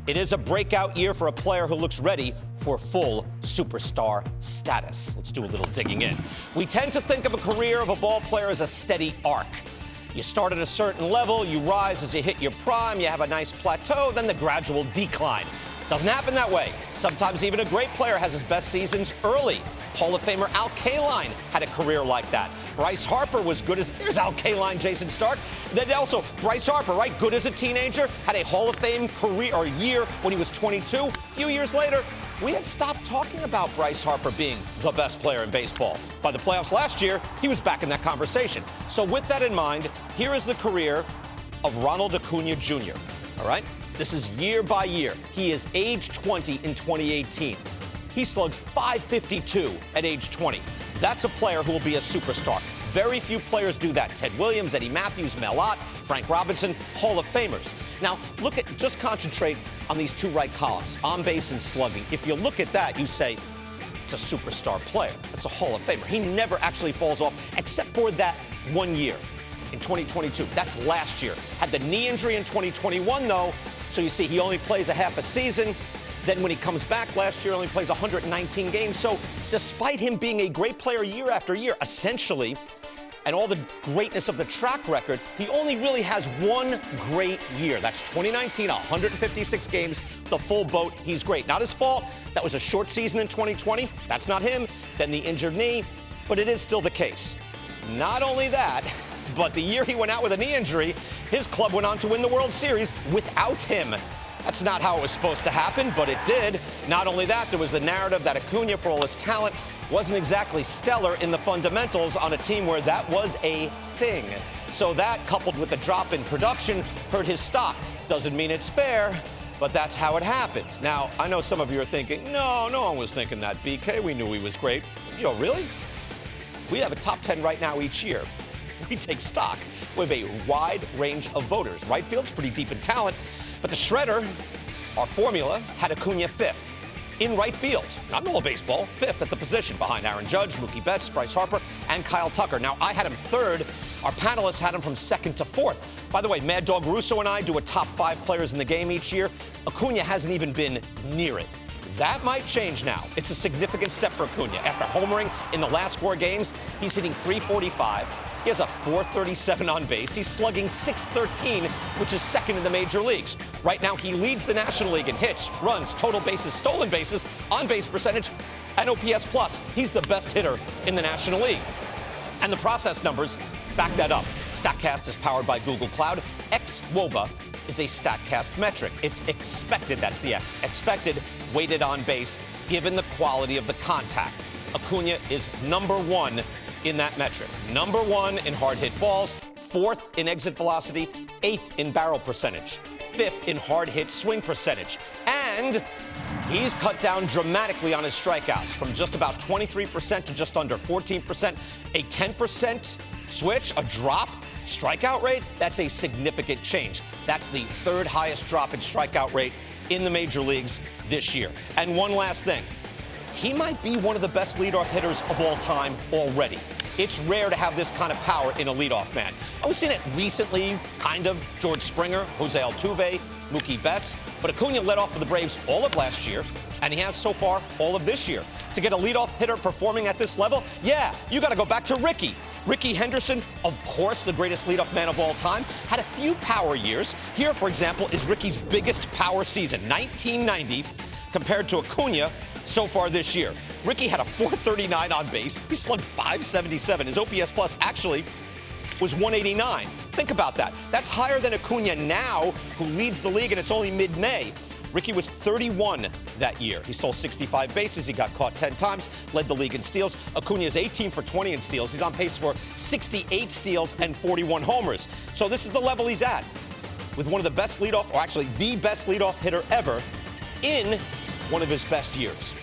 It is a breakout year for a player who looks ready for full superstar status. Let's do a little digging in. We tend to think of a career of a ball player as a steady arc. You start at a certain level, you rise as you hit your prime, you have a nice plateau, then the gradual decline. Doesn't happen that way. Sometimes even a great player has his best seasons early. Hall of Famer Al Kaline had a career like that. Bryce Harper was good as, there's Al Kaline, Jason Stark. Then also, Bryce Harper, right, good as a teenager, had a Hall of Fame career or year when he was 22. A few years later, we had stopped talking about Bryce Harper being the best player in baseball. By the playoffs last year, he was back in that conversation. So with that in mind, here is the career of Ronald Acuna Jr., all right? This is year by year. He is age 20 in 2018. He slugs .552 at age 20. That's a player who will be a superstar. Very few players do that. Ted Williams, Eddie Matthews, Mel Ott, Frank Robinson, Hall of Famers. Now, just concentrate on these two right columns, on base and slugging. If you look at that, you say, it's a superstar player. It's a Hall of Famer. He never actually falls off, except for that 1 year in 2022. That's last year. Had the knee injury in 2021, though, so you see he only plays a half a season. Then when he comes back last year, only plays 119 games. So despite him being a great player year after year, essentially, and all the greatness of the track record, he only really has one great year. That's 2019, 156 games, the full boat. He's great. Not his fault. That was a short season in 2020. That's not him. Then the injured knee. But it is still the case. Not only that, but the year he went out with a knee injury, his club went on to win the World Series without him. That's not how it was supposed to happen, but it did. Not only that, there was the narrative that Acuna, for all his talent, wasn't exactly stellar in the fundamentals on a team where that was a thing. So that, coupled with the drop in production, hurt his stock. Doesn't mean it's fair, but that's how it happened. Now, I know some of you are thinking, no one was thinking that, BK. We knew he was great. Yo, really? We have a top 10 right now each year. We take stock with a wide range of voters. Right field's pretty deep in talent, but the shredder, our formula, had Acuna fifth in right field. Not in all of baseball, fifth at the position behind Aaron Judge, Mookie Betts, Bryce Harper, and Kyle Tucker. Now, I had him third. Our panelists had him from second to fourth. By the way, Mad Dog Russo and I do a top 5 players in the game each year. Acuna hasn't even been near it. That might change now. It's a significant step for Acuna. After homering in the last 4 games, he's hitting .345. He has a .437 on base. He's slugging .613, which is second in the major leagues. Right now, he leads the National League in hits, runs, total bases, stolen bases, on-base percentage, and OPS plus. He's the best hitter in the National League. And the process numbers back that up. StatCast is powered by Google Cloud. xWOBA is a StatCast metric. It's expected, that's the X, expected weighted on base, given the quality of the contact. Acuna is #1 in that metric. #1 in hard hit balls, 4th in exit velocity, 8th in barrel percentage, 5th in hard hit swing percentage. And he's cut down dramatically on his strikeouts from just about 23% to just under 14%. A 10% switch, a drop, strikeout rate, that's a significant change. That's the 3rd highest drop in strikeout rate in the major leagues this year. And one last thing. He might be one of the best leadoff hitters of all time already. It's rare to have this kind of power in a leadoff man. We've seen it recently, kind of. George Springer, Jose Altuve, Mookie Betts. But Acuna led off for the Braves all of last year, and he has so far all of this year. To get a leadoff hitter performing at this level, yeah, you got to go back to Ricky. Ricky Henderson, of course, the greatest leadoff man of all time, had a few power years. Here, for example, is Ricky's biggest power season, 1990, compared to Acuna so far this year. Ricky had a .439 on base. He slugged .577. His OPS plus actually was .189. Think about that. That's higher than Acuna now, who leads the league, and it's only mid-May. Ricky was 31 that year. He stole 65 bases. He got caught 10 times, led the league in steals. Acuna is 18 for 20 in steals. He's on pace for 68 steals and 41 homers. So this is the level he's at, with one of the best leadoff, or actually the best leadoff hitter ever in one of his best years.